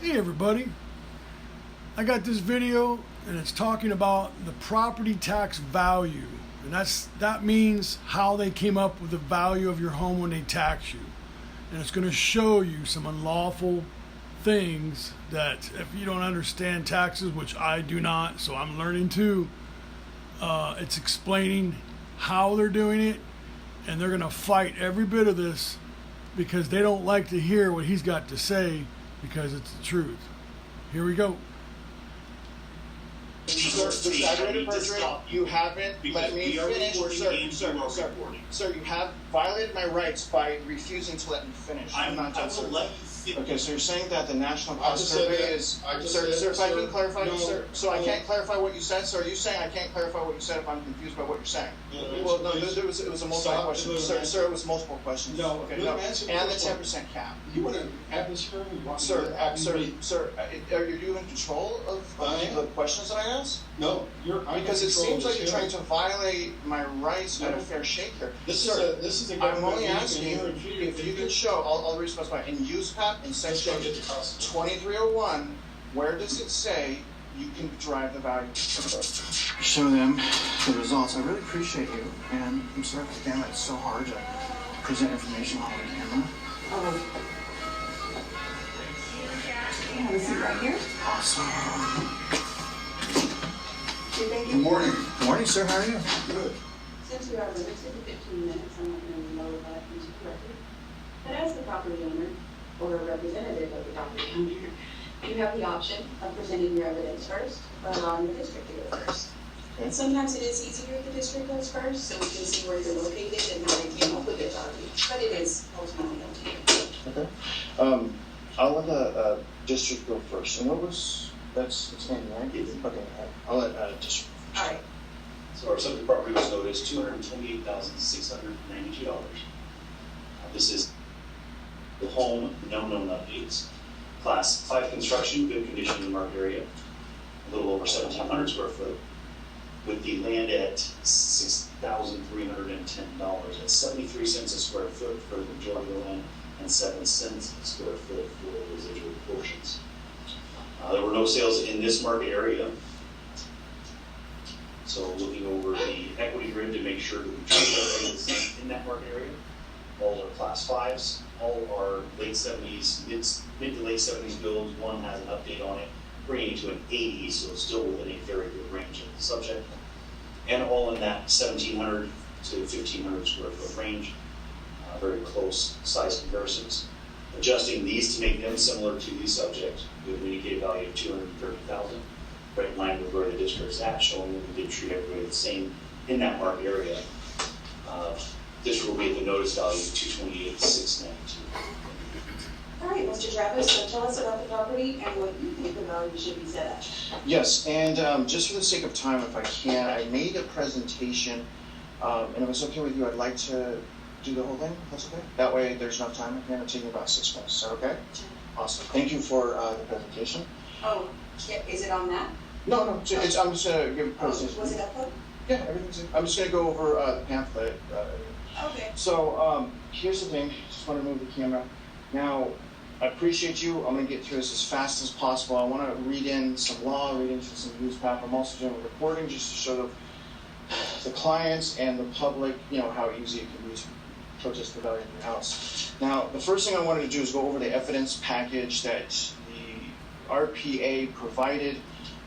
Hey everybody, I got this video and it's talking about the property tax value, and that means how they came up with the value of your home when they tax you. And it's going to show you some unlawful things that if you don't understand taxes, which I do not, so I'm learning too, it's explaining how they're doing it, and they're going to fight every bit of this because they don't like to hear what he's got to say because it's the truth. Here we go. Sir, you haven't let me finish. Sir, you have violated my rights by refusing to let me finish. I'm not done, sir. Okay, so you're saying that the National Cost Survey is... Sir, if I can clarify, no, sir. So I can't clarify what you said? So are you saying I can't clarify what you said if I'm confused by what you're saying? Well, no, it was a multiple question. Sir, it was multiple questions. No, okay, no. And the 10% cap. You want to have this hearing? Sir, are you in control of the questions that I asked? No, because it seems like you're trying to violate my rights at a fair shake here. This is a I'm only asking if you can show, I'll re-specify, in USPAP, in section 2301, where does it say you can derive the value? Show them the results. I really appreciate you, and I'm sorry for the camera, it's so hard to present information on the camera. You have a seat right here. Awesome. Good morning. Good morning, sir. How are you? Good. Since we are limited to 15 minutes, I'm not going to lower that into the record. But as the property owner, or a representative of the property owner, you have the option of presenting your evidence first, or allowing the district to go first. Okay. Sometimes it is easier if the district goes first, so we can see where you're located and how they came up with their value. But it is ultimately up to you. Okay. I'll let the district go first. And that's Andy, right? Yes. Okay. I'll let district first. All right. So our subject property was noted as $228,692. This is the home, no known updates. Class 5 construction, good condition in the market area, a little over 1,700 square foot, with the land at $6,310. That's 73 cents a square foot for the majority of the land, and 7 cents a square foot for the residual portions. There were no sales in this market area. So looking over the equity grid to make sure that we treat everything in that market area. All are class 5s, all are late 70s, mid to late 70s builds. One has an update on it, bringing it to an 80, so it's still within a very good range of the subject. And all in that 1,700 to 1,500 square foot range, very close size comparisons. Adjusting these to make them similar to the subject, we have an indicated value of $230,000. Right in line with where the district's at, showing that we did treat everybody the same in that market area. This will be at the notice value of $228,692. All right, Mr. Travis, so tell us about the property and what you think the value should be set at. Yes, and just for the sake of time, if I can, I made a presentation, and if it's okay with you, I'd like to do the whole thing, if that's okay? That way there's enough time. It'll take me about 6 minutes. Is that okay? Awesome. Thank you for the presentation. Oh, is it on that? No, I'm just going to give a presentation. Was it uploaded? Yeah, everything's in. I'm just going to go over the pamphlet. Okay. So here's the thing. Just want to move the camera. Now, I appreciate you. I'm going to get through this as fast as possible. I want to read in some law, read into some USPAP. I'm also doing a recording just to show the clients and the public, how easy it can be to protest the value of your house. Now, the first thing I wanted to do is go over the evidence package that the RPA provided,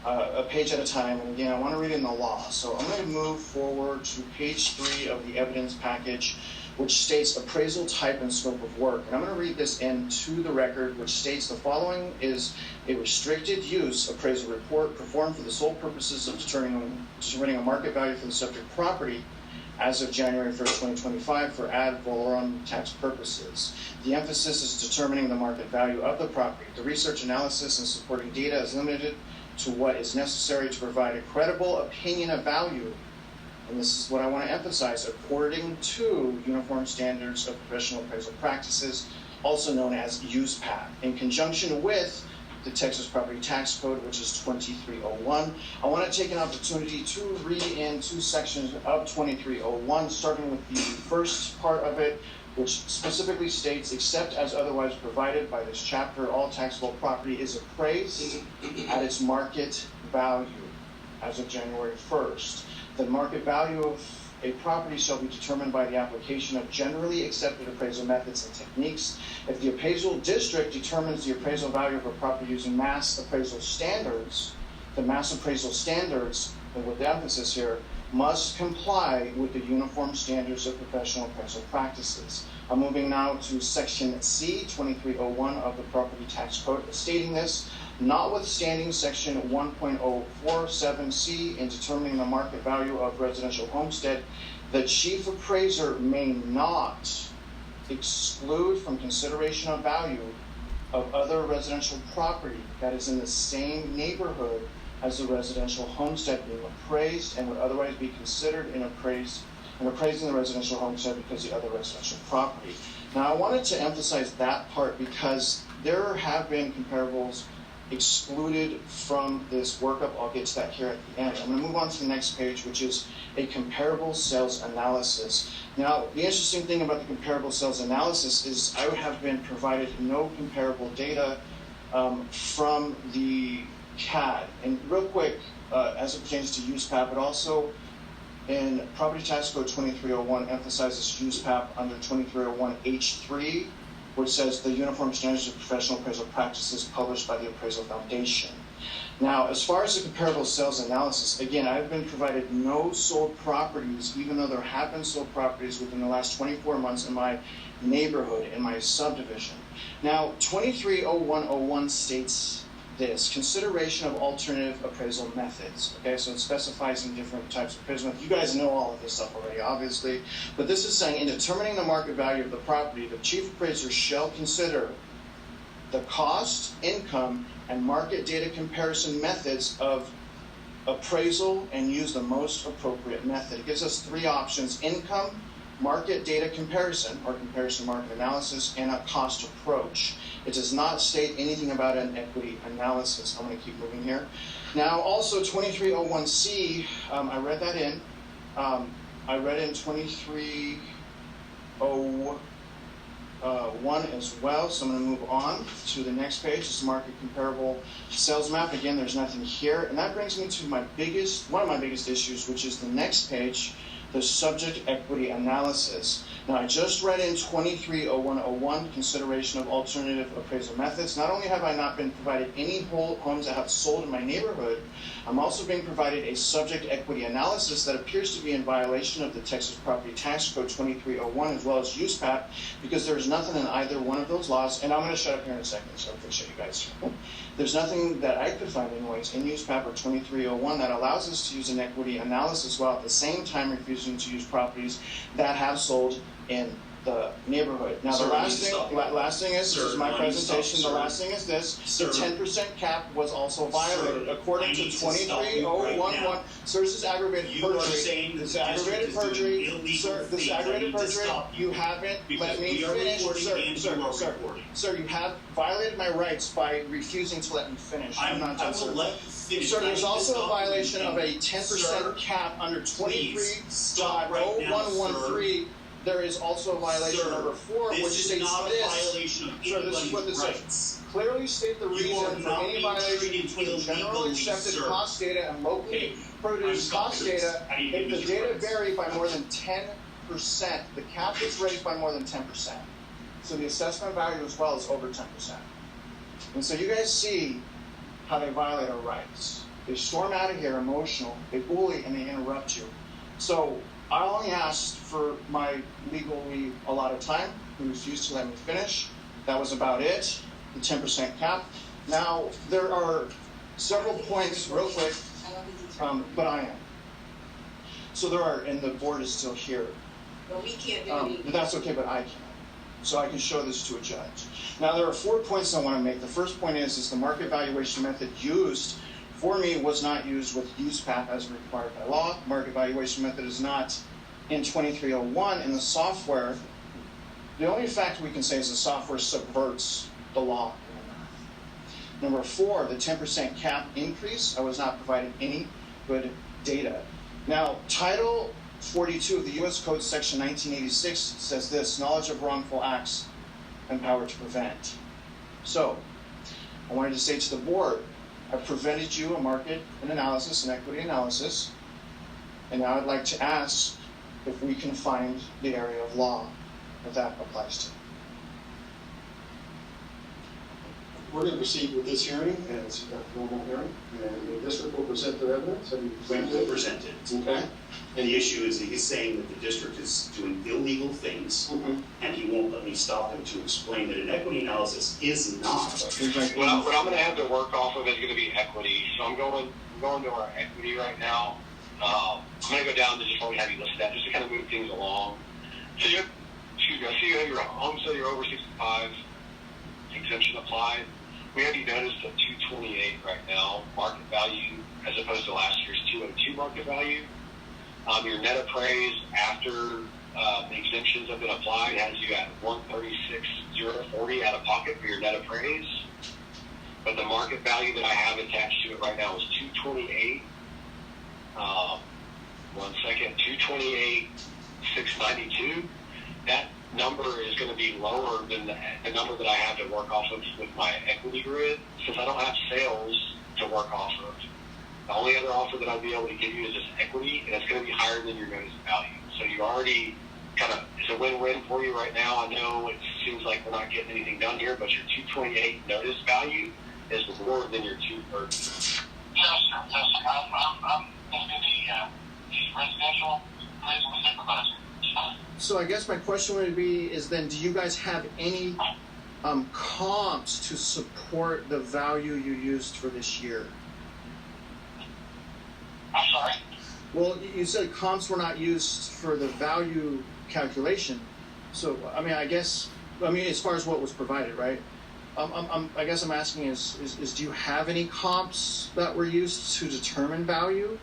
a page at a time. And again, I want to read in the law. So I'm going to move forward to page 3 of the evidence package, which states appraisal type and scope of work. And I'm going to read this into the record, which states the following is a restricted use appraisal report performed for the sole purposes of determining a market value for the subject property as of January 1st, 2025 for ad valorem tax purposes. The emphasis is determining the market value of the property. The research analysis and supporting data is limited to what is necessary to provide a credible opinion of value. And this is what I want to emphasize, according to Uniform Standards of Professional Appraisal Practices, also known as USPAP, in conjunction with the Texas Property Tax Code, which is 2301. I want to take an opportunity to read in 2 sections of 2301, starting with the first part of it, which specifically states, except as otherwise provided by this chapter, all taxable property is appraised at its market value as of January 1st. The market value of a property shall be determined by the application of generally accepted appraisal methods and techniques. If the appraisal district determines the appraisal value of a property using mass appraisal standards, the mass appraisal standards, and with the emphasis here, must comply with the uniform standards of professional appraisal practices. I'm moving now to section C, 2301 of the Property Tax Code, stating this: notwithstanding section 1.047C in determining the market value of residential homestead, the chief appraiser may not exclude from consideration of value of other residential property that is in the same neighborhood as the residential homestead being appraised and would otherwise be considered in appraising the residential homestead because the other residential property. Now I wanted to emphasize that part because there have been comparables excluded from this workup. I'll get to that here at the end. I'm going to move on to the next page, which is a comparable sales analysis. Now, the interesting thing about the comparable sales analysis is I have been provided no comparable data from the CAD. And real quick, as it pertains to USPAP, it also in Property Tax Code 2301 emphasizes USPAP under 2301H3, which says the Uniform Standards of Professional Appraisal Practices published by the Appraisal Foundation. Now, as far as the comparable sales analysis, again, I've been provided no sold properties, even though there have been sold properties within the last 24 months in my neighborhood, in my subdivision. Now, 230101 states this: consideration of alternative appraisal methods. Okay, so it specifies some different types of appraisal methods. You guys know all of this stuff already, obviously, but this is saying in determining the market value of the property, the chief appraiser shall consider the cost, income, and market data comparison methods of appraisal and use the most appropriate method. It gives us three options: income, market data comparison, or comparison market analysis, and a cost approach. It does not state anything about an equity analysis. I'm going to keep moving here. Now, also 2301C, I read that in. I read in 2301 as well, so I'm going to move on to the next page. This is market comparable sales map. Again, there's nothing here. And that brings me to one of my biggest issues, which is the next page, the subject equity analysis. Now, I just read in 230101, consideration of alternative appraisal methods. Not only have I not been provided any homes that have sold in my neighborhood, I'm also being provided a subject equity analysis that appears to be in violation of the Texas Property Tax Code 2301 as well as USPAP, because there's nothing in either one of those laws. And I'm going to shut up here in a second, so I appreciate you guys. There's nothing that I could find anyways in USPAP or 2301 that allows us to use an equity analysis while at the same time refusing to use properties that have sold in the neighborhood. Now, Sir, the last thing is, Sir, this is my let me stop, presentation, the sir. last thing is this: Sir. the 10% cap was also violated. Sir, According I to need to stop you right 23011, now. sir, this is aggravated You are perjury. saying This is the district aggravated is doing perjury. illegal Sir, this is things. I aggravated need to perjury. stop You haven't because let me we are finish. recording Sir, and you are recording. Sir, you have violated my rights by refusing to let me finish. I'm not I done, will sir. let you finish. Sir, I there's need to also a stop violation you. of a 10% cap under Please stop right now, 23.0113. There is also a violation Sir, number 4, This which is states not a this. violation of Sir, this is what anybody's this rights. says. Clearly state the You reason are for not any being violation treated between general illegally, accepted sir. cost data and locally Okay, produced I'm cost stopping this. data. I need to If the use your data rights. vary by more than 10%, the cap is raised by more than 10%. So the assessment value as well is over 10%. And so you guys see how they violate our rights. They storm out of here emotional, they bully, and they interrupt you. So I only asked for my legally allotted time. He refused to let me finish. That was about it, the 10% cap. Now, there are several points, real quick, but I am. So there are, and the board is still here. But we can't do But anything. that's okay, but I can. So I can show this to a judge. Now, there are 4 points I want to make. The first point is the market valuation method used for me was not used with USPAP as required by law. Market valuation method is not in 2301 in the software. The only fact we can say is the software subverts the law. Number 4, the 10% cap increase. I was not provided any good data. Now, Title 42 of the U.S. Code, section 1986, says this: knowledge of wrongful acts and power to prevent. So, I wanted to say to the board, I've prevented you a market and analysis, an equity analysis, and now I'd like to ask if we can find the area of law that applies to. We're going to proceed with this hearing as a normal hearing, and the district will present their evidence. Have you When we present it. Okay. And the issue is he's saying that the district is doing illegal things, and he won't let me stop him to explain that an equity analysis is not. What I'm going to have to work off of is going to be equity. So I'm going to our equity right now. I'm going to go down to just what we have you listed at, just to kind of move things along. So I see you have your home sale, you're over 65, exemption applied. We have you noticed at 228 right now, market value, as opposed to last year's 202 market value. Your net appraised after the exemptions have been applied has you at 136,040 out of pocket for your net appraised. But the market value that I have attached to it right now is 228. 228,692. That number is going to be lower than the number that I have to work off of with my equity grid, since I don't have sales to work off of. The only other offer that I'll be able to give you is just equity, and it's going to be higher than your notice value. So you already it's a win-win for you right now. I know it seems like we're not getting anything done here, but your 228 notice value is more than your 230. Yes, I'm going to be the residential placement supervisor. So I guess my question would be is then, do you guys have any comps to support the value you used for this year? I'm sorry? Well, you said comps were not used for the value calculation. So, I guess as far as what was provided, right? I guess I'm asking is do you have any comps that were used to determine value?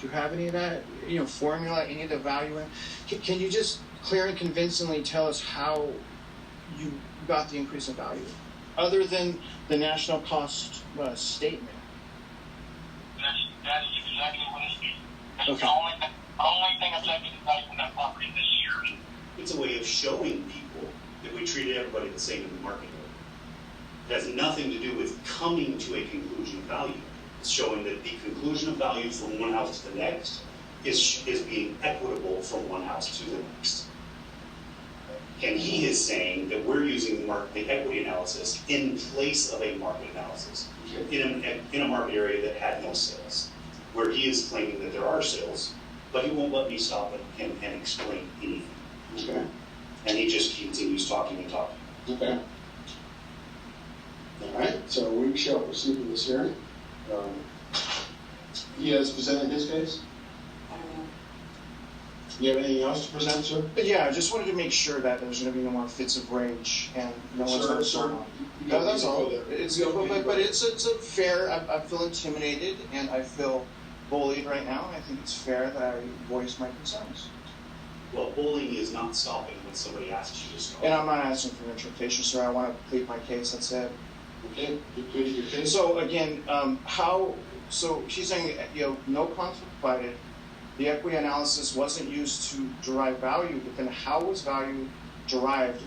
Do you have any of that, formula, any of the value? Can you just clear and convincingly tell us how you got the increase in value, other than the national cost statement? That's exactly what it's doing. That's Okay. the only thing affecting the value of that property this year. It's a way of showing people that we treated everybody the same in the market. It has nothing to do with coming to a conclusion of value. It's showing that the conclusion of value from one house to the next is being equitable from one house to the next. And he is saying that we're using the equity analysis in place of a market analysis in a market area that had no sales, where he is claiming that there are sales, but he won't let me stop him and explain anything. Okay. And he just continues talking and talking. Okay. All right, so we shall proceed with this hearing. He has presented his case. I don't know. You have anything else to present, sir? But yeah, I just wanted to make sure that there's going to be no more fits of rage and no one's going to Sir, on. you No, don't that's need to all. go there. It's You don't need to but go it's a fair. I feel intimidated and I feel bullied right now. I think it's fair that I voice my concerns. Well, bullying is not stopping when somebody asks you to stop. And I'm not asking for interpretation, sir. I want to plead my case. That's it. Okay, you pleaded your case. So again, so she's saying, no comps were provided. The equity analysis wasn't used to derive value, but then how was value derived?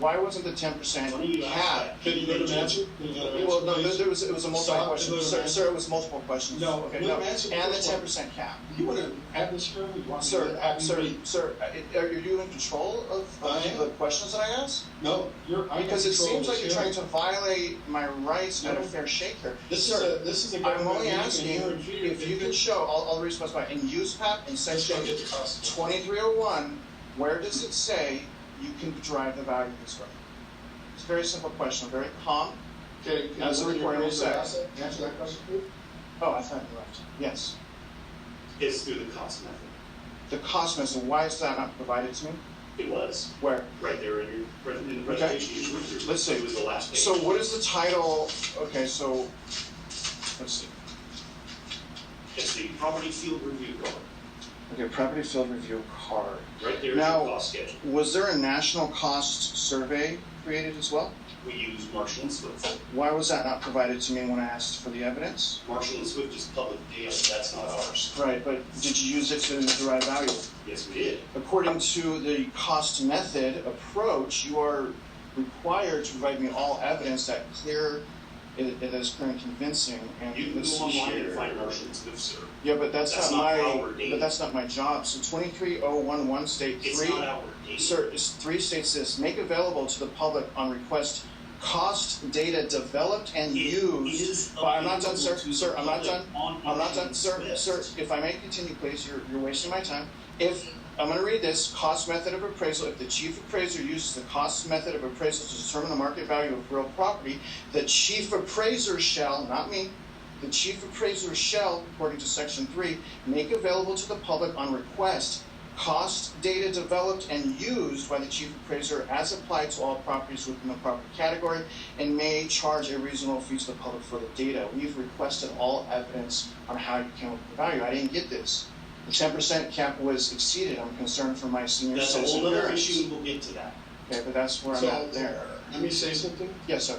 Why wasn't the 10% Why don't you ask cap? that? Can you let him answer? Can you let him answer, Well, no, please? it was a multiple Stop, question. let him Sir, answer. it was multiple questions. No, Okay, let no. him answer the And the first 10% cap. You want to have this hearing? You want me to Sir, have you read? are you in control of I am. the questions that I asked? No, I'm in Because it control seems of like you're this trying hearing. to violate my rights at a No. fair shake here. This Sir, is a I'm government only meeting, and asking you're in fear. if you can show, I'll respect in USPAP in Let's section go get the cost. 2301, where does it say you can derive the value this way? It's a very simple question, very calm. Okay, can As you the look at your recording will rules say. of asset? Answer that question, please. Oh, I thought you left. Yes. It's through the cost method. The cost method, why is that not provided to me? It was Where? right there in the presentation. You went through. Let's see. It was the last page. So what is the title? Okay, so let's see. It's the property field review card. Okay, property field review card. Right there is your Now, cost schedule. was there a national cost survey created as well? We use Marshall and Swift. Why was that not provided to me when I asked for the evidence? Marshall and Swift is public data, that's not ours. Right, but did you use it to derive value? Yes, we did. According to the cost method approach, you are required to provide me all evidence that it is clear and convincing. And You can let's go see online and here. find Marshall and Swift, sir. Yeah, but that's That's not not my. our data. But that's not my job. So 23011 state It's 3. not our data. Sir, 3 states this: make available to the public on request cost data developed and It used. is But I'm not done, sir. available to Sir, the I'm not public done. on I'm not Marshall done, and sir. Swift. Sir, if I may continue, please, you're wasting my time. If I'm going to read this cost method of appraisal. If the chief appraiser uses the cost method of appraisal to determine the market value of real property, the chief appraiser shall, not me, the chief appraiser shall, according to section 3, make available to the public on request cost data developed and used by the chief appraiser as applied to all properties within the property category, and may charge a reasonable fee to the public for the data. We've requested all evidence on how you came up with the value. I didn't get this. The 10% cap was exceeded. I'm concerned for my senior That's a citizen whole other parents. issue, and we'll get to that. Okay, but that's where I'm So, at there. let me say something. Yes, sir.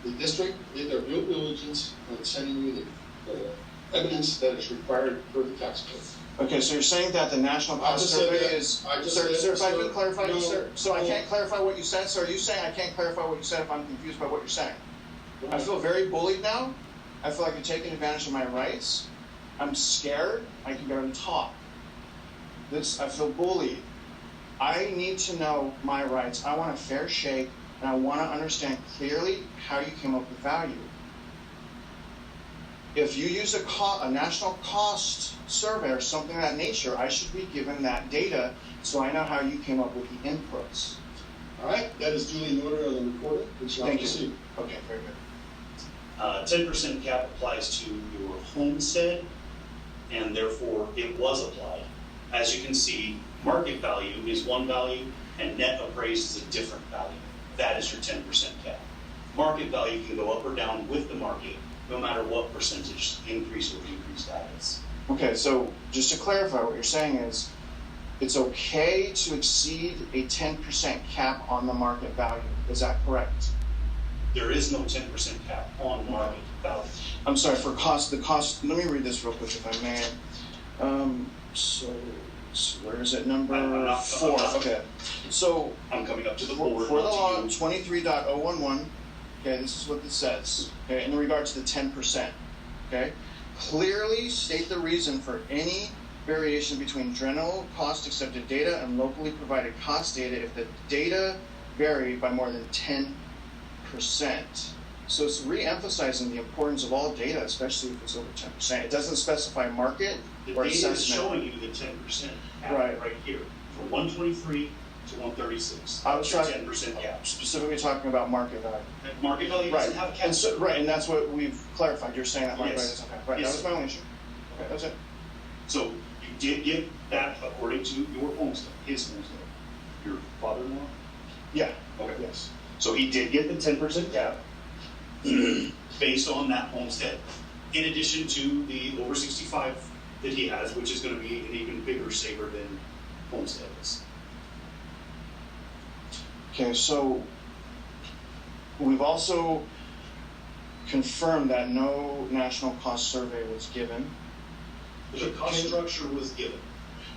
The district did their due diligence on sending you the evidence that is required per the tax code. Okay, so you're saying that the national I cost just said survey that. is, I just sir, said- sir, if I sir, can clarify, no, sir, so I no. can't clarify what you said, so are you saying I can't clarify what you said if I'm confused by what you're saying? I feel very bullied now. I feel like you're taking advantage of my rights. I'm scared. I can barely talk. I feel bullied. I need to know my rights. I want a fair shake, and I want to understand clearly how you came up with value. If you use a national cost survey or something of that nature, I should be given that data so I know how you came up with the inputs. All right, that is duly noted on the recording. We shall Thank you. proceed. Okay, very good. 10% cap applies to your homestead, and therefore it was applied. As you can see, market value is one value, and net appraised is a different value. That is your 10% cap. Market value can go up or down with the market, no matter what percentage increase or decrease that is. Okay, so just to clarify, what you're saying is it's okay to exceed a 10% cap on the market value. Is that correct? There is no 10% cap on market value. I'm sorry, for the cost, let me read this real quick if I may. So where is it? Number I'm not- 4. Okay. So I'm coming up to the for board, the not law to you. 23.011, okay, this is what it says, okay, in regard to the 10%, okay? Clearly state the reason for any variation between general cost accepted data and locally provided cost data if the data vary by more than 10%. So it's re-emphasizing the importance of all data, especially if it's over 10%. It doesn't specify market The or data is assessment. showing you the 10% cap Right. right here, from 123 to 136. I was That's your talking- 10% cap. Specifically talking about market value. Market value Right, doesn't have a cap. and so, right, and that's what we've clarified. You're saying that market value Yes. is okay. Right, Yes, that was sir. my only issue. Okay, that's it. So you did get that according to your homestead, his homestead, your father-in-law? Yeah. Okay. Yes. So he did get the 10% cap based on that homestead, in addition to the over 65 that he has, which is going to be an even bigger saver than homestead is. Okay, so we've also confirmed that no national cost survey was given. The cost structure was given.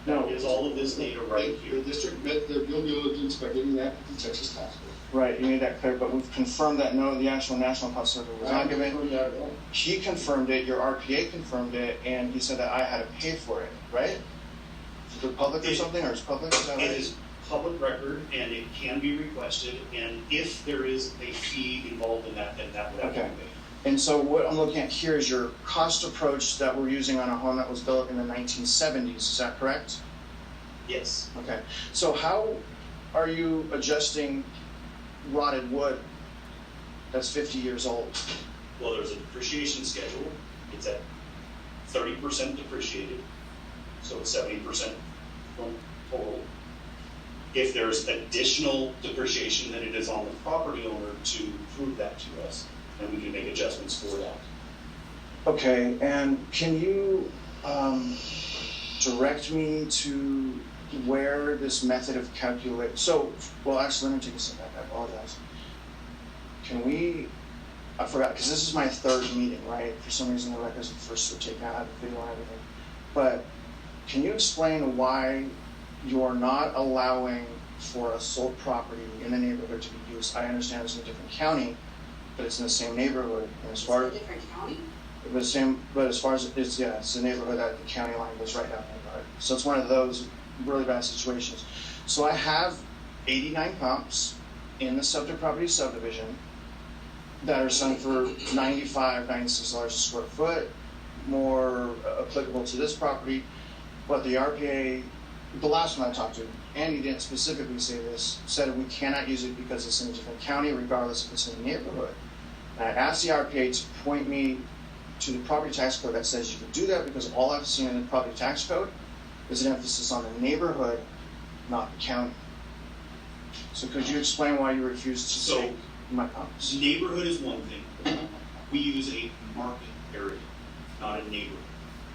No. Is all of this data right The here. district met their due diligence by giving that to the Texas tax code. Right, you made that clear, but we've confirmed that no, the actual national cost survey was not given. confirmed that at all. He confirmed it, your RPA confirmed it, and he said that I had to pay for it, right? Is it public or something, or is public, is that right? It is public record and it can be requested, and if there is a fee involved in that, then that would have to be Okay. paid. And so what I'm looking at here is your cost approach that we're using on a home that was built in the 1970s, is that correct? Yes. Okay, so how are you adjusting rotted wood that's 50 years old? Well, there's a depreciation schedule. It's at 30% depreciated, so it's 70% from total. If there's additional depreciation, then it is on the property owner to prove that to us, and we can make adjustments for that. Okay, and can you direct me to where this method of calculate. So, well, actually, let me take a step back. I apologize. I forgot, because this is my third meeting, right? For some reason, the records the first were taken out of the video and everything. But can you explain why you're not allowing for a sold property in the neighborhood to be used? I understand it's in a different county, but it's in the same neighborhood. And as far It's a different county? but as far as it's the neighborhood that the county line goes right down the neighborhood. So it's one of those really bad situations. So I have 89 comps in the subject property subdivision that are selling for $95, $96 a square foot, more applicable to this property. But the RPA, the last one I talked to, and he didn't specifically say this, said we cannot use it because it's in a different county, regardless if it's in the neighborhood. And I asked the RPA to point me to the property tax code that says you can do that, because all I've seen in the property tax code is an emphasis on the neighborhood, not the county. So could you explain why you refuse to take my comments? Neighborhood is one thing. We use a market area, not a neighborhood.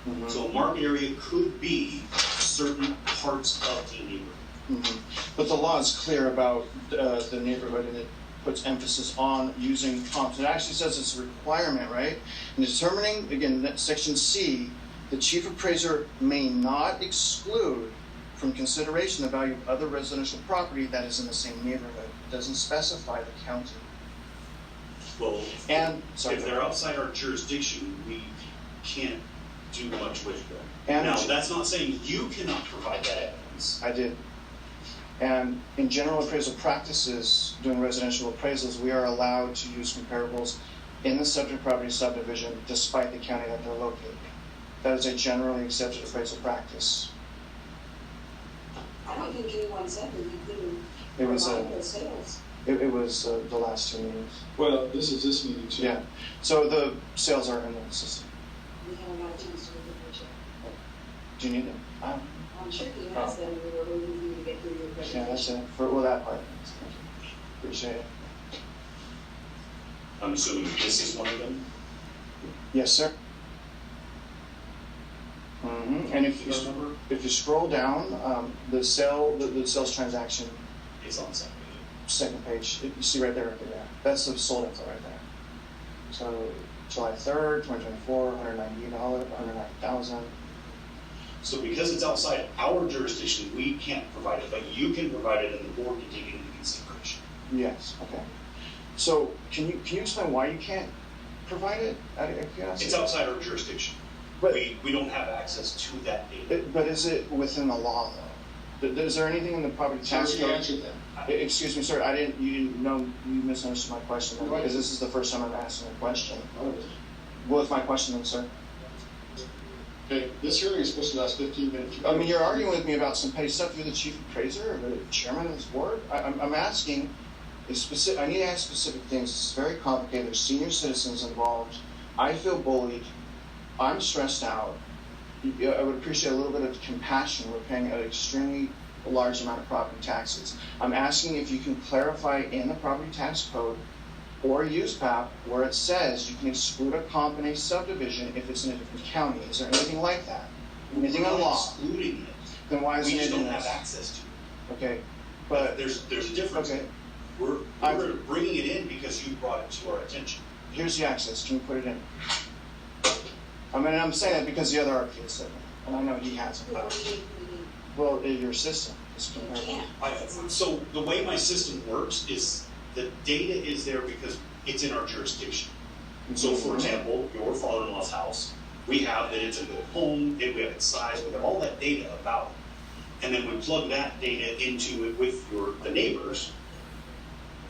Mm-hmm. So a market area could be certain parts of the neighborhood. Mm-hmm. But the law is clear about the neighborhood, and it puts emphasis on using comps. It actually says it's a requirement, right? In determining, again, section C, the chief appraiser may not exclude from consideration the value of other residential property that is in the same neighborhood. It doesn't specify the county. Well, And if they're outside our jurisdiction, we can't do much with them. And now, that's not saying you cannot provide that evidence. I did. And in general appraisal practices, doing residential appraisals, we are allowed to use comparables in the subject property subdivision despite the county that they're located. That is a generally accepted appraisal practice. I don't think anyone said that you couldn't It was provide those sales. It was the last 2 meetings. Well, this is this meeting too. Yeah. So the sales are in the system. We haven't got a chance to look at the check. Do you need them? I'm sure he has them, we were waiting for you to get through your Yeah, that's presentation. it. That part. Appreciate it. I'm assuming this is one of them. Yes, sir. Mm-hmm. And if you scroll down, the sales transaction, It's on the second page. second page, you see right there. That's the sold info right there. So July 3rd, 2024, $190, $190,000. So because it's outside our jurisdiction, we can't provide it, but you can provide it and the board can take it into consideration. Yes. Okay. So can you explain why you can't provide it? It's outside our jurisdiction. But We don't have access to that data. but is it within the law though? Is there anything in the property tax Somebody code? answered that. Excuse me, sir. You didn't know, you misunderstood my question then, because this is the first time I'm asking a question. What was my question then, sir? Okay, this hearing is supposed to last 15 minutes. I mean, you're arguing with me about some petty stuff. You're the chief appraiser or the chairman of this board. I'm asking a specific. I need to ask specific things. It's very complicated. There's senior citizens involved. I feel bullied. I'm stressed out. I would appreciate a little bit of compassion. We're paying an extremely large amount of property taxes. I'm asking if you can clarify in the property tax code or USPAP where it says you can exclude a comp in a subdivision if it's in a different county. Is there anything like that? Anything in We're not law? excluding it. Then why isn't We just it in don't have this? access to it. Okay, But but there's a difference. okay. We're I'm- bringing it in because you brought it to our attention. Here's the access. Can you put it in? I mean, I'm saying that because the other RPA said that, and I know he hasn't. What do you need? Well, your system is You comparable. can't. So the way my system works is the data is there because it's in our jurisdiction. So for example, your father-in-law's house, we have that it's a good home, we have its size, we have all that data about it. And then we plug that data into it with the neighbors.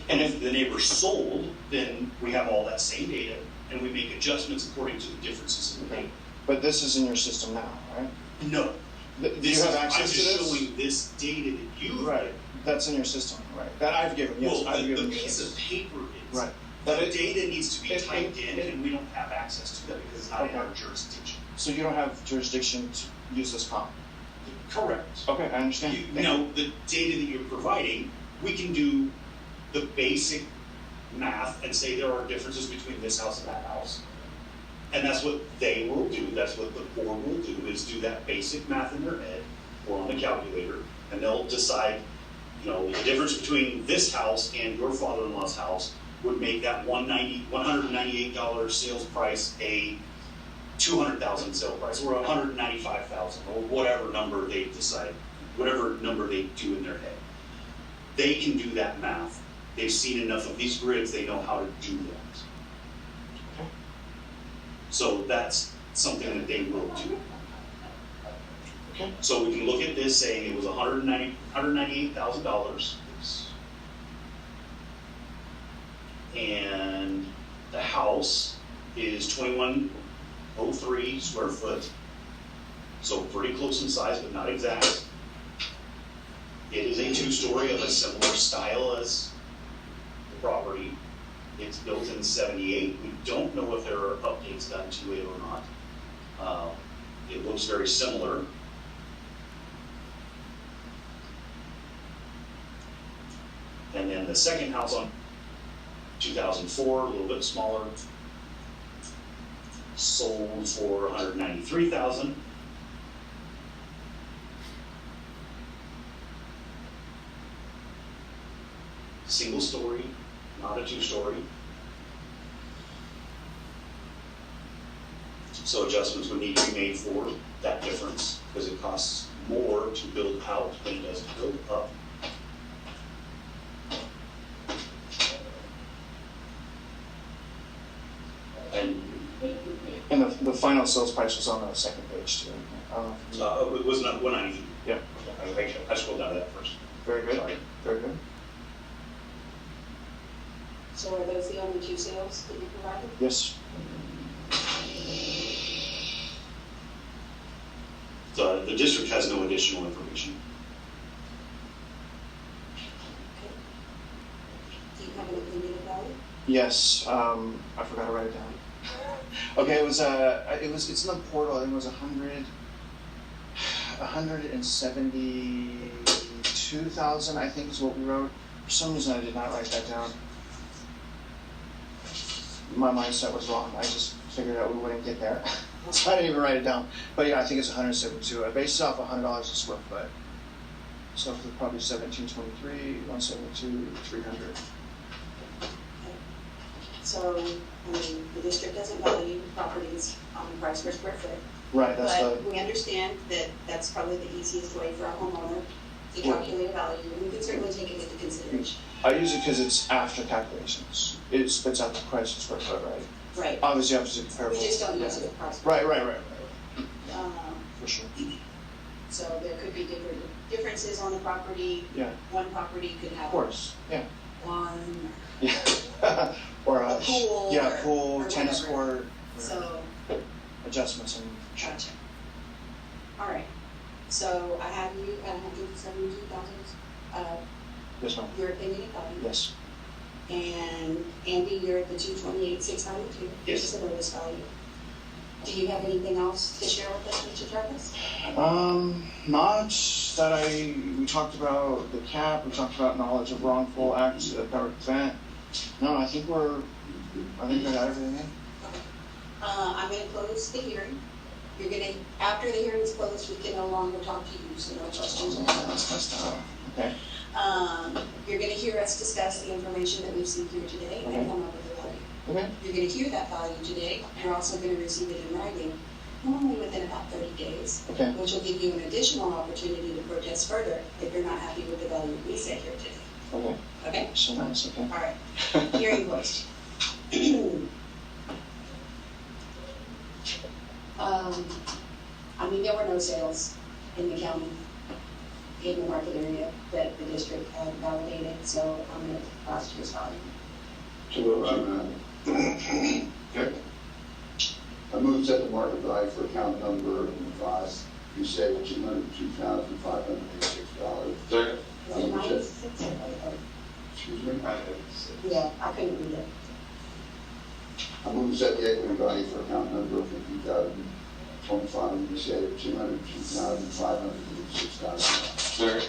And if the neighbor's sold, then we have all that same data and we make adjustments according to the differences in the data. But this is in your system now, right? No. Do you have access I'm to just this? showing this data that you Right. That's in your system, right? That I've given. Yes, Well, I've the given you piece this. of paper is. Right. The But it- data needs to be it- typed in and we don't have access to that because it's not in Okay. our jurisdiction. So you don't have jurisdiction to use this comp. Correct. Okay, I understand. You Thank you. know, the data that you're providing, we can do the basic math and say there are differences between this house and that house. And that's what they will do, that's what the board will do, is do that basic math in their head or on the calculator, and they'll decide, you know, the difference between this house and your father-in-law's house would make that $198 sales price a $200,000 sale price, or $195,000, or whatever number they decide, whatever number they do in their head. They can do that math. They've seen enough of these grids, they know how to do that. So that's something that they will do. Okay. So we can look at this saying it was $198,000. And the house is 2103 square foot. So pretty close in size, but not exact. It is a 2-story of a similar style as the property. It's built in '78. We don't know if there are updates done to it or not. It looks very similar. And then the second house on 2004, a little bit smaller, sold for $193,000. Single story, not a 2-story. So adjustments would need to be made for that difference, because it costs more to build out than it does to build up. And the final sales price was on the second page too. It was not 193. Yeah. I scrolled down to that first. Very good. Sorry. Very good. So are those the only 2 sales that you provided? Yes. The district has no additional information. Okay. Do you have an opinion about it? Yes. I forgot to write it down. Okay, it's in the portal. I think it was 172,000. I think is what we wrote. For some reason, I did not write that down. My mindset was wrong. I just figured out we wouldn't get there, so I didn't even write it down. But yeah, I think it's 172. I based it off $100 a square foot. So for probably 1723, 172, 300. So, I mean, the district doesn't value properties on the price per square foot. Right. That's But we understand that that's probably the easiest way for a homeowner to calculate a value, and we can certainly take it into consideration. I use it because it's after calculations. It spits out the price per square foot, right? Right. Obviously, you have to do comparable. We just don't use it as price. per Right. For sure. So there could be differences on the property. Yeah. One property could Of have course. Yeah. one, Yeah. Or A pool Yeah, or- pool, or tennis whatever. court. so, Adjustments and. gotcha. All right, so I have you at 172,000, Yes, ma'am. your opinion of value. Yes. And Andy, you're at the 228,692, which Yes. is the lowest value. Do you have anything else to share with us, Mr. Travis? Not that we talked about the cap, we talked about knowledge of wrongful acts that are prevent. No, I think I got everything in. I'm gonna close the hearing. You're gonna, after the hearing's closed, we can no longer talk to you, so no questions. Okay. You're gonna hear us discuss the information that we've seen here today and come up with a value. Okay. You're gonna hear that value today. You're also gonna receive it in writing, normally within about 30 days. Okay. Which will give you an additional opportunity to protest further if you're not happy with the value we set here today. Okay. Okay? So nice. Okay. All right. Hearing closed. I mean, there were no sales in the county, in the market area that the district had validated, so I'm going to prosecute value. Okay. I move that the market value for account number 5, you say $202,586. Second. Excuse me? Yeah, I couldn't read it. I move that the equity value for account number 50,025, you say $202,586. Second.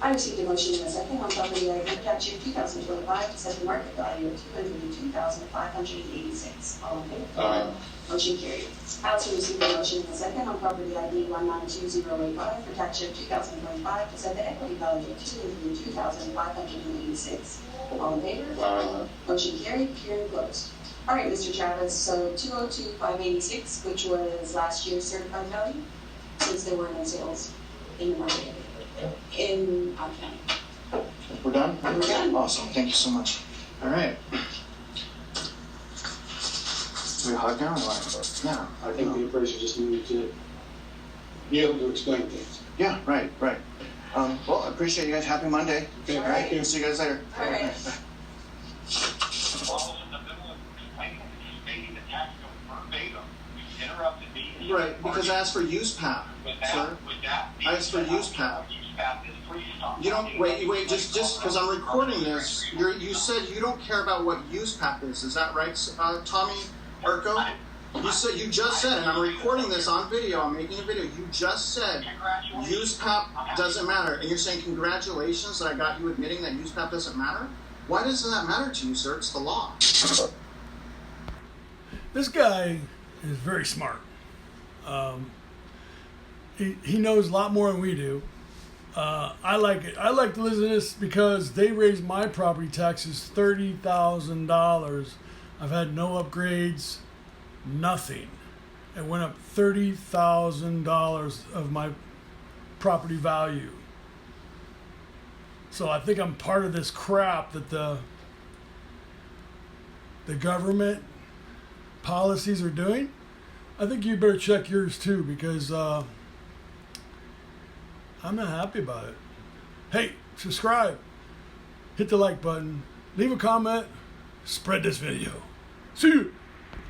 I received a motion in a second on property item statute 2025 to set the market value at $202,586. All in favor? Aye. Motion carried. Council received a motion and a second on property ID 192085 for tax year 2025 to set the equity value to $2,586. All in favor? Aye. Motion carried. Hearing closed. All right, Mr. Chavez, so 202,586, which was last year's certified value, since there were no sales in the market in County. We're done? We're done. Awesome, thank you so much. All right. Do we hug now or what? Yeah. I think the appraiser just needed to be able to explain things. Yeah, right. Well, I appreciate you guys. Happy Monday. Okay, All right, thank you. see you guys later. All right. Well, in the middle of explaining and stating the tax code verbatim, you interrupted me. Right, because I asked for use path, sir. Would that be? I asked for use path. Use path is please stop. You don't, wait, just because I'm recording this, you said you don't care about what use path is that right, Tommy Urko? You just said, and I'm recording this on video, I'm making a video, you just said use path doesn't matter, and you're saying congratulations that I got you admitting that use path doesn't matter? Why doesn't that matter to you, sir? It's the law. This guy is very smart. He knows a lot more than we do. I like it. I like to listen to this because they raised my property taxes $30,000. I've had no upgrades, nothing. It went up $30,000 of my property value. So I think I'm part of this crap that the government policies are doing. I think you better check yours too, because I'm not happy about it. Hey, subscribe, hit the like button, leave a comment, spread this video. See you.